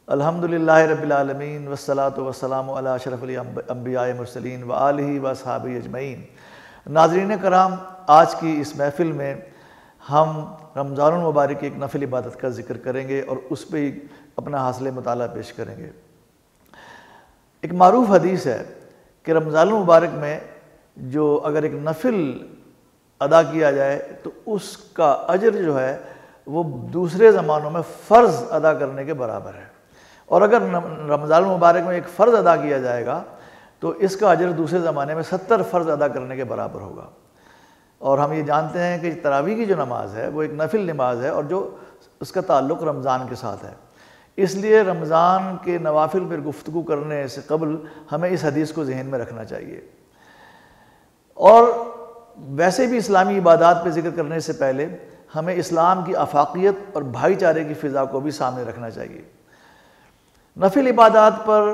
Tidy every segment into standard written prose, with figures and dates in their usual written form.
अल्हम्दुलिल्लाहि रब्बिल आलमीन वस्सलातु वस्सलामु अला अशरफिल अंबिया मुरसलीन व आलिहि व अस्हाबिहि अजमईन। नाज़रीन कराम, आज की इस महफ़िल में हम रमज़ानुल मुबारक की एक नफिल इबादत का ज़िक्र करेंगे और उस पर ही अपना हासिल मुताला पेश करेंगे। एक मारूफ़ हदीस है कि रमज़ानुल मुबारक में जो अगर एक नफिल अदा किया जाए तो उसका अजर जो है वो दूसरे ज़मानों में फ़र्ज़ अदा करने के बराबर है, और अगर रमज़ानुल मुबारक में एक फ़र्ज़ अदा किया जाएगा तो इसका अजर दूसरे ज़माने में 70 फ़र्ज़ अदा करने के बराबर होगा। और हम ये जानते हैं कि तरावी की जो नमाज है वो एक नफिल नमाज है और जो उसका ताल्लुक़ रमज़ान के साथ है, इसलिए रमज़ान के नवाफिल पर गुफ्तगू करने से कबल हमें इस हदीस को जहन में रखना चाहिए। और वैसे भी इस्लामी इबादात पर ज़िक्र करने से पहले हमें इस्लाम की आफाकियत और भाईचारे की फ़िज़ा को भी सामने रखना चाहिए। नफिल इबादात पर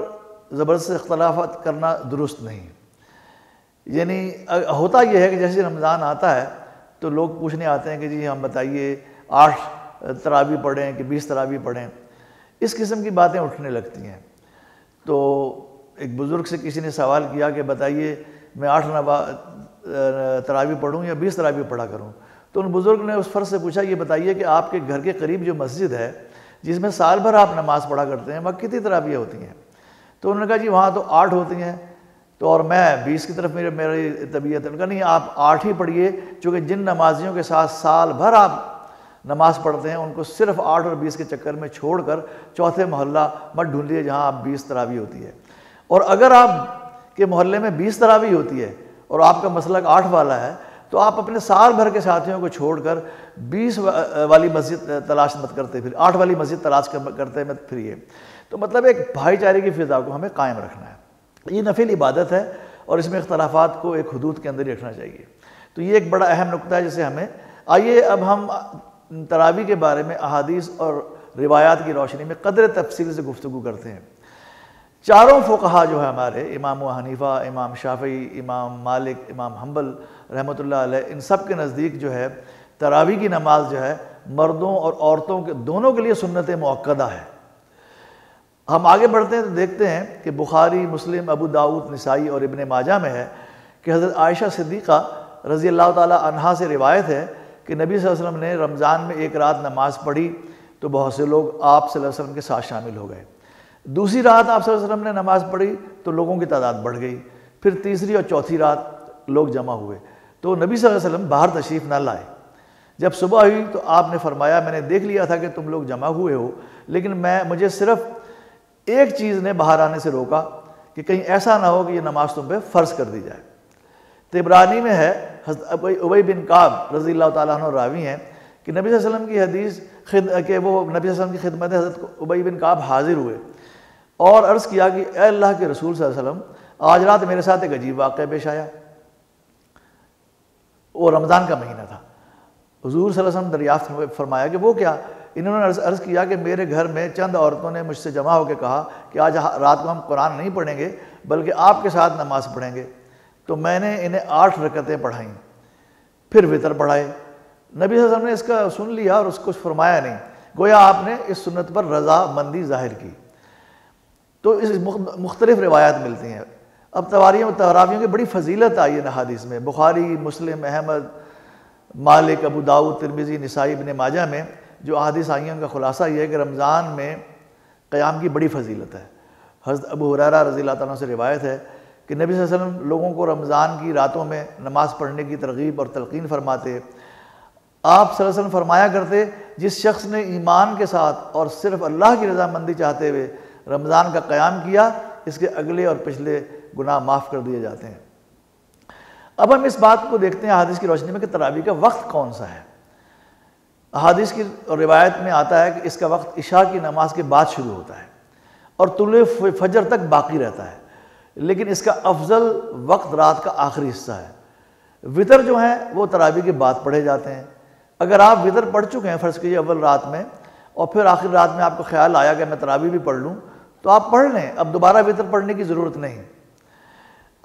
ज़बरदस्त इख्तलाफ़ात करना दुरुस्त नहीं, यानी होता यह है कि जैसे रमज़ान आता है तो लोग पूछने आते हैं कि जी हम बताइए 8 तरावी पढ़ें कि 20 तरावी पढ़ें, इस किस्म की बातें उठने लगती हैं। तो एक बुज़ुर्ग से किसी ने सवाल किया कि बताइए मैं 8 तरावी पढ़ूँ या 20 तरावी पढ़ा करूँ। तो उन बुज़ुर्ग ने उस फ़र्द से पूछा, ये बताइए कि आपके घर के करीब जो मस्जिद है जिसमें साल भर आप नमाज़ पढ़ा करते हैं, वहाँ कितनी तरावियाँ होती हैं? तो उन्होंने कहा जी वहाँ तो 8 होती हैं, तो और मैं 20 की तरफ मेरी तबीयत है। उन्होंने कहा नहीं, आप 8 ही पढ़िए, चूँकि जिन नमाजियों के साथ साल भर आप नमाज़ पढ़ते हैं उनको सिर्फ 8 और 20 के चक्कर में छोड़कर चौथे मोहल्ला मत ढूंढिए जहाँ आप 20 तरावी होती है। और अगर आप के मोहल्ले में 20 तरावी होती है और आपका मसलक 8 वाला है तो आप अपने साल भर के साथियों को छोड़कर 20 वाली मस्जिद तलाश मत करते, फिर 8 वाली मस्जिद तलाश करते मत फिरिए। तो मतलब एक भाईचारे की फ़िज़ा को हमें कायम रखना है। ये नफिल इबादत है और इसमें इख्तलाफात को एक हदूद के अंदर ही रखना चाहिए। तो ये एक बड़ा अहम नुक्ता है जिसे हमें, आइए अब हम तरावी के बारे में अहादीस और रिवायात की रोशनी में कदर तफसील से गुफ्तगू करते हैं। चारों फ़ुक़हा जो है हमारे, इमाम हनीफ़ा, इमाम शाफ़ी, इमाम मालिक, इमाम हम्बल रहमतुल्लाह अलैह, इन सब के नज़दीक जो है तरावी की नमाज जो है मर्दों और औरतों के दोनों के लिए सुन्नत मुअक्कदा है। हम आगे बढ़ते हैं तो देखते हैं कि बुखारी, मुस्लिम, अबू दाऊद, निसाई और इब्न माजा में है कि हज़रत आयशा सिद्दीक़ा रज़ी अल्लाह ताला अन्हा से रिवायत है कि नबी सल्लल्लाहु अलैहि वसल्लम ने रमज़ान में एक रात नमाज़ पढ़ी तो बहुत से लोग आप सल्लल्लाहु अलैहि वसल्लम के साथ शामिल हो गए। दूसरी रात आप सल्लल्लाहु अलैहि वसल्लम ने नमाज़ पढ़ी तो लोगों की तादाद बढ़ गई। फिर तीसरी और चौथी रात लोग जमा हुए तो नबी सल्लल्लाहु अलैहि वसल्लम बाहर तशरीफ़ न लाए। जब सुबह हुई तो आपने फरमाया, मैंने देख लिया था कि तुम लोग जमा हुए हो, लेकिन मुझे सिर्फ एक चीज़ ने बाहर आने से रोका कि कहीं ऐसा ना हो कि ये नमाज तुम पे फ़र्ज़ कर दी जाए। तिबरानी में है, उबई बिन काब रज़ी अल्लाह ताला अन्हु रावी हैं कि नबी सल्लल्लाहु अलैहि वसल्लम की हदीस कि वो नबी सल्लल्लाहु अलैहि वसल्लम की खिदमत में हज़रत उबई बिन काब हाजिर हुए और अर्ज़ किया कि ए अल्लाह के रसूल सल्लल्लाहु अलैहि वसल्लम, आज रात मेरे साथ एक अजीब वाक़या पेश आया। वो रमज़ान का महीना था। हुज़ूर सल्लल्लाहु अलैहि वसल्लम दरियाफ़्त फरमाया कि वो क्या? इन्होंने अर्ज़ किया कि मेरे घर में चंद औरतों ने मुझसे जमा होकर कहा कि आज रात को हम कुरान नहीं पढ़ेंगे बल्कि आपके साथ नमाज़ पढ़ेंगे। तो मैंने इन्हें 8 रकअतें पढ़ाईं, फिर वितर पढ़ाए। नबी सल्लल्लाहु अलैहि वसल्लम ने इसका सुन लिया और उसको फरमाया नहीं, गोया आपने इस सुन्नत पर रज़ामंदी ज़ाहिर की। तो इस मुख्तलिफ़ रिवायात मिलती हैं। अब तरावियों की बड़ी फजीलत आई है हदीस में। बुखारी, मुस्लिम, अहमद, मालिक, अबू दाऊद, तिरमिज़ी, निसाई, इब्न माजा में जो अहादीस आई हैं उनका खुलासा ये है कि रमज़ान में क़याम की बड़ी फजीलत है। हज़रत अबू हुरैरा रज़ी अल्लाह ताला से रिवायत है कि नबी सल्लल्लाहु अलैहि वसल्लम लोगों को रमज़ान की रातों में नमाज़ पढ़ने की तरगीब और तलक़ीन फरमाते। आप सल्लल्लाहु अलैहि वसल्लम फरमाया करते, जिस शख्स ने ईमान के साथ और सिर्फ अल्लाह की रज़ामंदी चाहते हुए रमज़ान का क़याम किया, इसके अगले और पिछले गुनाह माफ़ कर दिए जाते हैं। अब हम इस बात को देखते हैं अहादीस की रोशनी में कि तरावी का वक्त कौन सा है। अहादीस की रिवायत में आता है कि इसका वक्त इशा की नमाज के बाद शुरू होता है और तुलुए फजर तक बाकी रहता है, लेकिन इसका अफजल वक्त रात का आखिरी हिस्सा है। वितर जो है वो तरावी के बाद पढ़े जाते हैं। अगर आप वितर पढ़ चुके हैं फ़र्ज़ कीजिए अव्वल रात में और फिर आखिर रात में आपको ख्याल आया कि मैं तरावी भी पढ़ लूँ तो आप पढ़ लें, अब दोबारा वितर पढ़ने की ज़रूरत नहीं।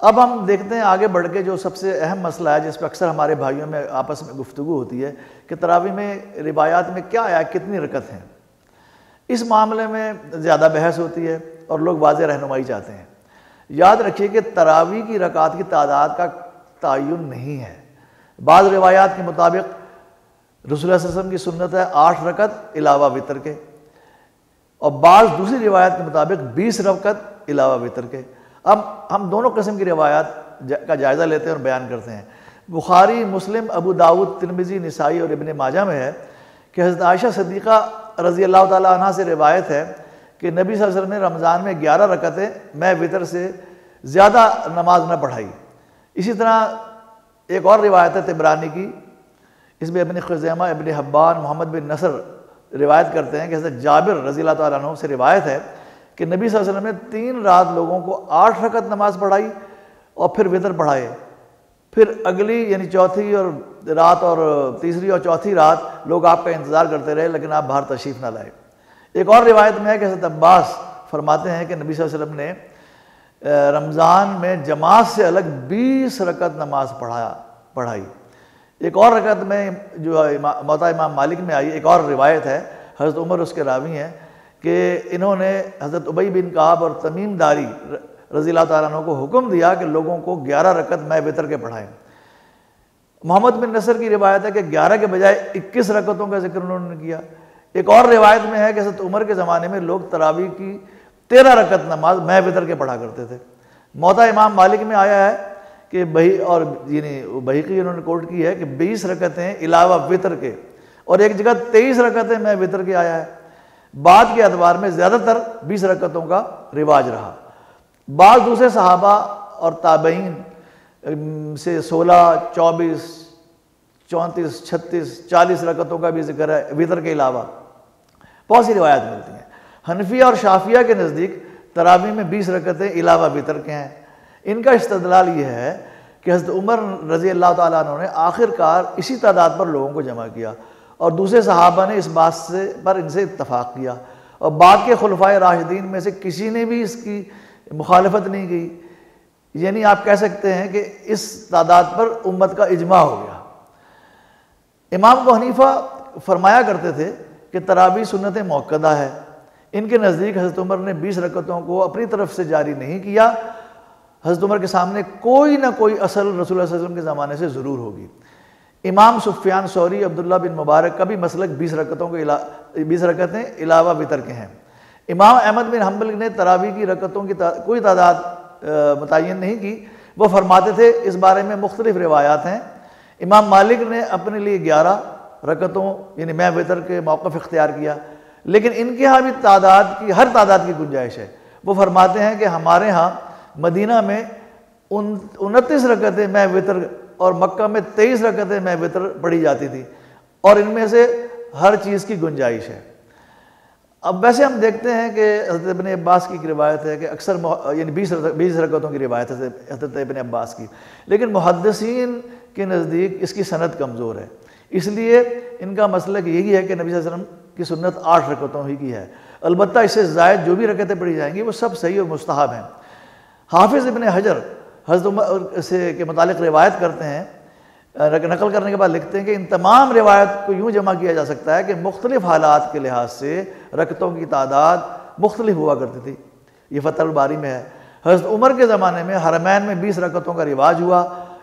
अब हम देखते हैं आगे बढ़ के जो सबसे अहम मसला है जिस पर अक्सर हमारे भाइयों में आपस में गुफ्तगू होती है कि तरावी में रिवायात में क्या आया, कितनी रकत हैं। इस मामले में ज़्यादा बहस होती है और लोग वाज़ेह रहनुमाई चाहते हैं। याद रखिए कि तरावी की रकात की तादाद का तयन नहीं है। बाज़ रिवायात के मुताबिक रसूलुल्लाह सल्लल्लाहु अलैहि वसल्लम की सुन्नत है 8 रकत इलावा वितर के, और बाज़ दूसरी रिवायत के मुताबिक 20 रकत इलावा वितर के। अब हम दोनों किस्म की रिवायात का जायज़ा लेते हैं और बयान करते हैं। बुखारी, मुस्लिम, अबू दाऊद, तिरमिज़ी, निसाई और इब्न माजा में है कि हज़रत आयशा सिद्दीक़ा रज़ी अल्लाह ताला अन्हा से रिवायत है कि नबी सल्लल्लाहु अलैहि वसल्लम ने रमज़ान में 11 रकतें मैं वितर से ज़्यादा नमाज न पढ़ाई। इसी तरह एक और रिवायत है तिबरानी की, इसमें इब्न खुज़ैमा, इब्न हब्बान, मोहम्मद बिन नसर रिवायत करते हैं कि हज़रत जाबिर रज़ी अल्लाह ताला अन्हु से रिवायत है कि नबी सल्लल्लाहु अलैहि वसल्लम ने 3 रात लोगों को 8 रकत नमाज पढ़ाई और फिर वितर पढ़ाए। फिर अगली यानी चौथी और रात और तीसरी और चौथी रात लोग आपका इंतज़ार करते रहे, लेकिन आप बाहर तशरीफ़ ना लाए। एक और रिवायत में है कि हज़रत अब्बास फरमाते हैं कि नबी सल्लल्लाहु अलैहि वसल्लम ने रमज़ान में जमात से अलग 20 रकत नमाज पढ़ाई। एक और रकत में जो मौता इमाम मालिक में आई एक और रिवायत है, हज़रत उमर उसके रावी हैं कि इन्होंने हज़रत उबई बिन काब और तमीम दारी रज़ी अल्लाह ताला अन्हु को हुक्म दिया कि लोगों को 11 रकत मैं वितर के पढ़ाएं। मोहम्मद बिन नसर की रिवायत है कि 11 के बजाय 21 रकतों का जिक्र उन्होंने किया। एक और रिवायत में है कि हज़रत उमर के ज़माने में लोग तरावी की 13 रकत नमाज मैं वितर के पढ़ा करते थे। मौता इमाम मालिक में आया है कि बहीकी उन्होंने कोट की है कि 20 रकतें इलावा वितर के, और एक जगह 23 रकतें मैं वितर के आया है। बाद के अतबार में ज़्यादातर 20 रकतों का रिवाज रहा। बाज़ दूसरे सहाबा और ताबईन से 16, 24, 34, 36, 40 रकतों का भी जिक्र है वितर के अलावा। बहुत सी रिवायत मिलती हैं। हनफिया और शाफिया के नज़दीक तरावी में 20 रकतें इलावा वितर के हैं। इनका इस्तदलाल ये है कि हज़रत उमर रज़ी अल्लाह ताला अन्हु ने आखिरकार इसी तादाद पर लोगों को जमा किया और दूसरे सहाबा ने इस बात से पर इनसे इत्तफाक़ किया, और बाद के खुलफाए राशिदीन में से किसी ने भी इसकी मुखालफत नहीं की। यानी आप कह सकते हैं कि इस तादाद पर उम्मत का इजमा हो गया। इमाम अबू हनीफा फरमाया करते थे कि तरावी सुन्नत मौक़दा है। इनके नज़दीक हज़रत उमर ने 20 रकतों को अपनी तरफ से जारी नहीं किया। हज़रत उमर के सामने कोई ना कोई असल रसूलुल्लाह सल्लल्लाहु अलैहि वसल्लम के ज़माने से ज़रूर होगी। इमाम सुफ़ियान सौरी, अब्दुल्ला बिन मुबारक का भी मसलक 20 रकतें इलावा वितर के हैं। इमाम अहमद बिन हम्बल ने तरावी की रकतों की कोई तादाद मुतय्यन नहीं की। वो फरमाते थे, इस बारे में मुख्तलिफ रिवायात हैं। इमाम मालिक ने अपने लिए 11 रकतों यानी मैं वितर के मौक़िफ़ इख्तियार किया, लेकिन इनके यहाँ भी हर तादाद की गुंजाइश है। वो फरमाते हैं कि हमारे यहाँ मदीना में 29 रकतें मैं वितर और मक्का में 23 रकतें मैं वितर पढ़ी जाती थी, और इनमें से हर चीज़ की गुंजाइश है। अब वैसे हम देखते हैं कि हज़रत इब्न अब्बास की रिवायत है कि अक्सर यानी 20 रकतों की रिवायत है हज़रत इब्न अब्बास की, लेकिन मुहद्दिसीन के नज़दीक इसकी सनद कमज़ोर है। इसलिए इनका मसलक यही है कि नबी सल्लल्लाहु अलैहि वसल्लम की सुन्नत 8 रकतों ही की है। अलबत्ता इससे ज़ायद जो भी रकतें पढ़ी जाएंगी वो सब सही और मुस्तहब हैं। हाफिज़ इब्न हजर हज़रत उमर से के मुतालिक रिवायत करते हैं, नकल करने के बाद लिखते हैं कि इन तमाम रिवायत को यूँ जमा किया जा सकता है कि मुख्तलिफ़ हालात के लिहाज से रकतों की तादाद मुख्तलिफ हुआ करती थी। ये फ़तहुल बारी में है। हज़रत उमर के ज़माने में हरमैन में 20 रकतों का रिवाज हुआ।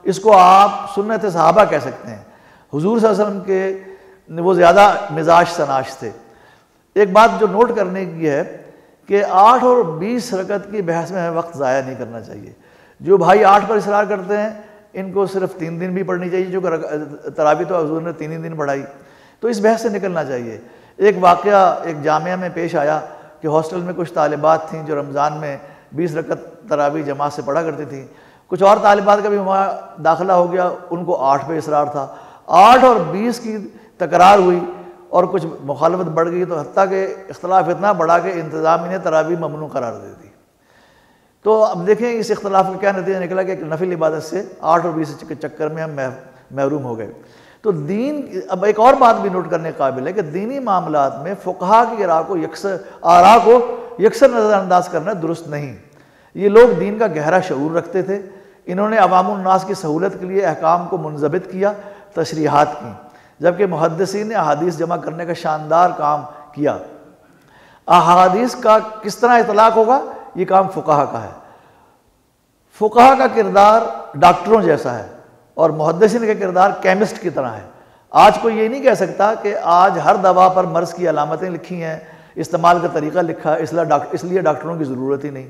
इसको आप सुन्नत सहाबा कह सकते हैं। हुज़ूर सल्लल्लाहु अलैहि वसल्लम के वो ज़्यादा मिजाज सनाश थे। एक बात जो नोट करने की है कि 8 और 20 रकत की बहस में हमें वक्त ज़ाया नहीं करना चाहिए। जो भाई 8 पर इसरार करते हैं इनको सिर्फ 3 दिन भी पढ़नी चाहिए, जो तरावी तो हुज़ूर ने 3 ही दिन पढ़ाई। तो इस बहस से निकलना चाहिए। एक वाक़या एक जामिया में पेश आया कि हॉस्टल में कुछ तालिबात थीं जो रमज़ान में 20 रकत तरावी जमात से पढ़ा करती थीं। कुछ और तालिबात का भी वहाँ दाखिला हो गया, उनको 8 पे इसरार था। 8 और 20 की तकरार हुई और कुछ मुखालफत बढ़ गई, तो हत्ता के इख्तलाफ इतना बढ़ा कि इंतज़ामिया ने तरावी ममनू करार दे दी। तो अब देखें इस इख्तलाफ का क्या नतीजा निकला कि एक नफिल इबादत से 8 और 20 के चक्कर में हम महरूम हो गए। तो दीन, अब एक और बात भी नोट करने काबिल है कि दीनी मामलात में फ़ुक़हा की आरा को यकसर नज़रअंदाज करना दुरुस्त नहीं। ये लोग दीन का गहरा शऊर रखते थे। इन्होंने अवामुन नास की सहूलत के लिए अहकाम को मुंज़बित किया, तशरीहात की, जबकि मुहद्दिसीन ने अहादीस जमा करने का शानदार काम किया। अहादीस का किस तरह इतलाक होगा, ये काम फुकाहा का है। फुकाहा का किरदार डॉक्टरों जैसा है और मुहद्दिसीन का किरदार केमिस्ट की तरह है। आज कोई ये नहीं कह सकता कि आज हर दवा पर मर्ज़ की अलामतें लिखी हैं, इस्तेमाल का तरीक़ा लिखा है, इसलिए डॉक्टरों की ज़रूरत ही नहीं।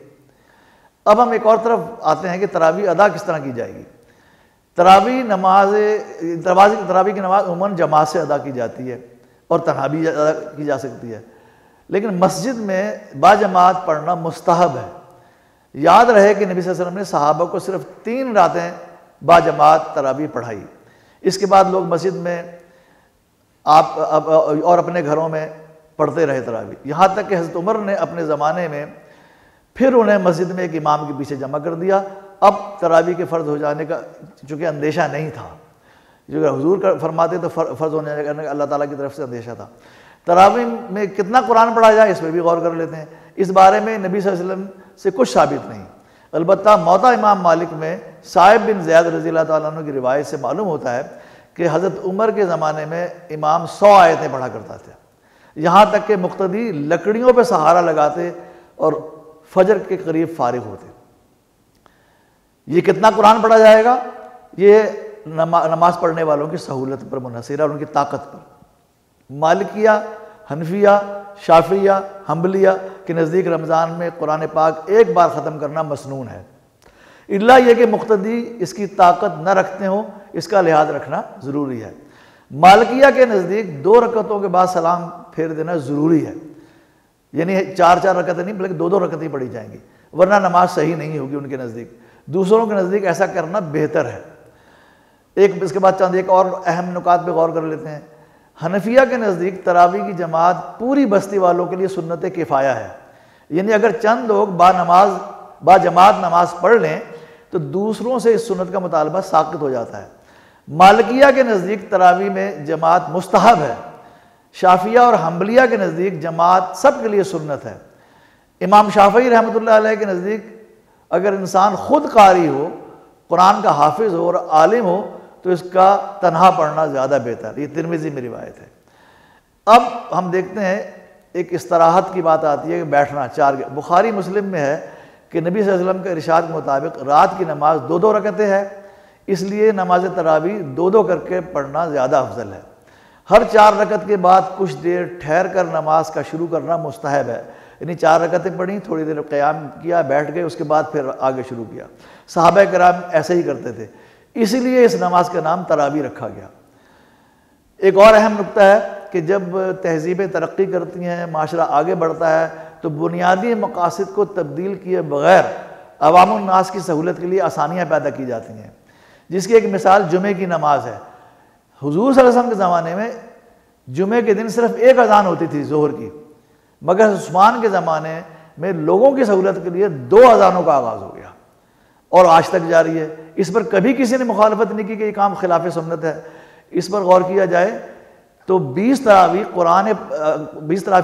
अब हम एक और तरफ आते हैं कि तरावी अदा किस तरह की जाएगी। तरावी की नमाज उमूमन जमात से अदा की जाती है और तन्हा भी अदा की जा सकती है, लेकिन मस्जिद में बाजमात पढ़ना मुस्तहब है। याद रहे कि नबी सल्लल्लाहु अलैहि वसल्लम ने सहाबा को सिर्फ 3 रातें बाजमात तरावी पढ़ाई, इसके बाद लोग मस्जिद में और अपने घरों में पढ़ते रहे तरावी। यहाँ तक कि हज़रत उमर ने अपने ज़माने में फिर उन्हें मस्जिद में एक इमाम के पीछे जमा कर दिया। अब तरावी के फ़र्ज़ हो जाने का चूँकि अंदेशा नहीं था, जो अगर हुजूर फरमाते तो फ़र्ज़ होने का अल्लाह ताला की तरफ से अंदेशा था। तरावी में कितना कुरान पढ़ा जाए इस पर भी गौर कर लेते हैं। इस बारे में नबी सल्लल्लाहु अलैहि वसल्लम से कुछ साबित नहीं। अलबत्ता मौता इमाम मालिक में साहिब बिन ज़ियाद रज़ियल्लाहु ताला अन्हु की रिवायत से मालूम होता है कि हज़रत उमर के ज़माने में इमाम 100 आयतें पढ़ा करता था, यहाँ तक कि मुक्तदी लकड़ियों पर सहारा लगाते और फजर के करीब फारिग होते। ये कितना कुरान पढ़ा जाएगा, ये नमाज पढ़ने वालों की सहूलत पर मुनहसर है और उनकी ताकत पर। मालिकिया, हनफिया, शाफिया, हम्बलिया के नज़दीक रमज़ान में कुरान पाक एक बार ख़त्म करना मसनून है, इल्ला ये कि मुक्तदी इसकी ताकत न रखते हों, इसका लिहाज रखना ज़रूरी है। मालिकिया के नज़दीक 2 रकतों के बाद सलाम फेर देना ज़रूरी है, यानी 4-4 रकतें नहीं बल्कि 2-2 रकतें पढ़ी जाएंगी, वरना नमाज सही नहीं होगी उनके नज़दीक। दूसरों के नज़दीक ऐसा करना बेहतर है। इसके बाद चंद एक और अहम नुकात पे गौर कर लेते हैं। हनफिया के नज़दीक तरावी की जमात पूरी बस्ती वालों के लिए सुन्नत किफ़ाया है, यानी अगर चंद लोग बाजमात नमाज पढ़ लें तो दूसरों से इस सुन्नत का मुतालबा साक़ित हो जाता है। मालिकिया के नज़दीक तरावी में जमात मुस्तहब है। शाफिया और हम्बलिया के नज़दीक जमात सब के लिए सुन्नत है। इमाम शाफी रहमतुल्लाह अलैह के नज़दीक अगर इंसान ख़ुद कारी हो, कुरान का हाफिज़ हो और आलिम हो तो इसका तन्हा पढ़ना ज़्यादा बेहतर। ये तिरमिज़ी में रिवायत है। अब हम देखते हैं एक इस्तराहत की बात आती है कि बैठना 4। बुखारी मुस्लिम में है कि नबी सल्लल्लाहु अलैहि वसल्लम के इरशाद के मुताबिक रात की नमाज 2-2 रकतें है, इसलिए नमाज तरावी 2-2 करके पढ़ना ज़्यादा अफजल है। हर 4 रकत के बाद कुछ देर ठहर कर नमाज का शुरू करना मुस्तहब है, यानी 4 रकतें पढ़ी, थोड़ी देर क़याम किया, बैठ गए, उसके बाद फिर आगे शुरू किया। सहाबा किराम ऐसे ही करते थे, इसीलिए इस नमाज का नाम तरावी रखा गया। एक और अहम नुक्ता है कि जब तहजीबें तरक्की करती हैं, माशरा आगे बढ़ता है, तो बुनियादी मकासद को तब्दील किए बग़ैर अवामुन नास की सहूलत के लिए आसानियाँ पैदा की जाती हैं, जिसकी एक मिसाल जुमे की नमाज है। हुजूर सल्लल्लाहु अलैहि वसल्लम के ज़माने में जुमे के दिन सिर्फ एक अजान होती थी ज़ोहर की, मगर उस्मान के ज़माने में लोगों की सहूलत के लिए 2 अजानों का आगाज़ हो गया और आज तक जारी है। इस पर कभी किसी ने मुखालफत नहीं की कि ये काम खिलाफ सुन्नत है। इस पर गौर किया जाए तो 20 तरावी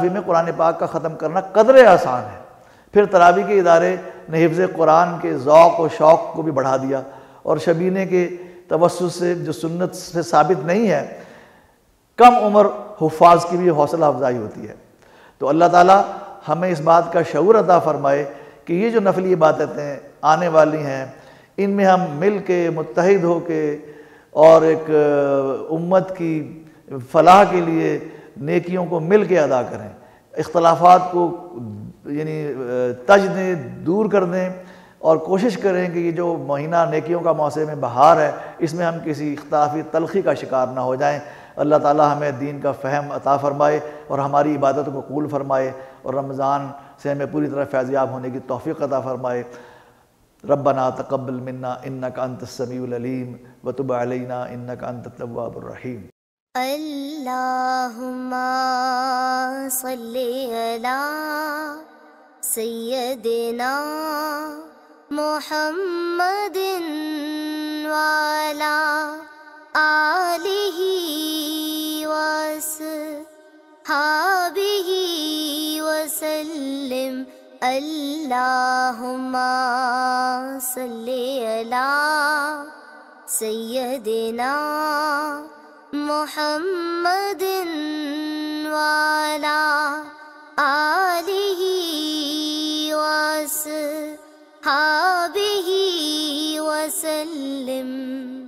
में कुरान पाक का ख़त्म करना कदरे आसान है। फिर तरावी के इदारे ने हिफ्ज़ कुरान के ज़ौक़ और शौक़ को भी बढ़ा दिया और शबीने के तवस्सुत से जो सुन्नत से साबित नहीं है, कम उम्र हुफ़ाज़ की भी हौसला अफजाई होती है। तो अल्लाह ताला हमें इस बात का शऊर अता फ़रमाए कि ये जो नफली इबादतें आने वाली हैं, इनमें हम मिल के मुत्तहिद हो के और एक उम्मत की फ़लाह के लिए नेकियों को मिल के अदा करें, इख्तलाफात को यानी तज दें, दूर कर दें और कोशिश करें कि ये जो महीना नेकियों का मौसम में बहार है, इसमें हम किसी इख्तलाफी तलखी का शिकार ना हो जाएं। अल्लाह ताला हमें दीन का फ़हम अता फ़रमाए और हमारी इबादतों को कबूल फ़रमाए और रमज़ान से हमें पूरी तरह फ़ैज़याब होने की तौफ़ीक़ अता फ़रमाए। रब्बना तक़ब्बल मिन्ना इन्नका अंतस समीउल अलीम व तुब अलैना इन्नका अंतत तव्वाबुर रहीम। अल्लाहुम्मा सल्ली अला सय्यदिना मुहम्मदिन वाला आलिही वसहाबिही वसल्लिम। अल्लाहुम्मा सल्ली अला सय्यदिना मुहम्मदिन वाला आलिही वसहाबिही वसल्लम।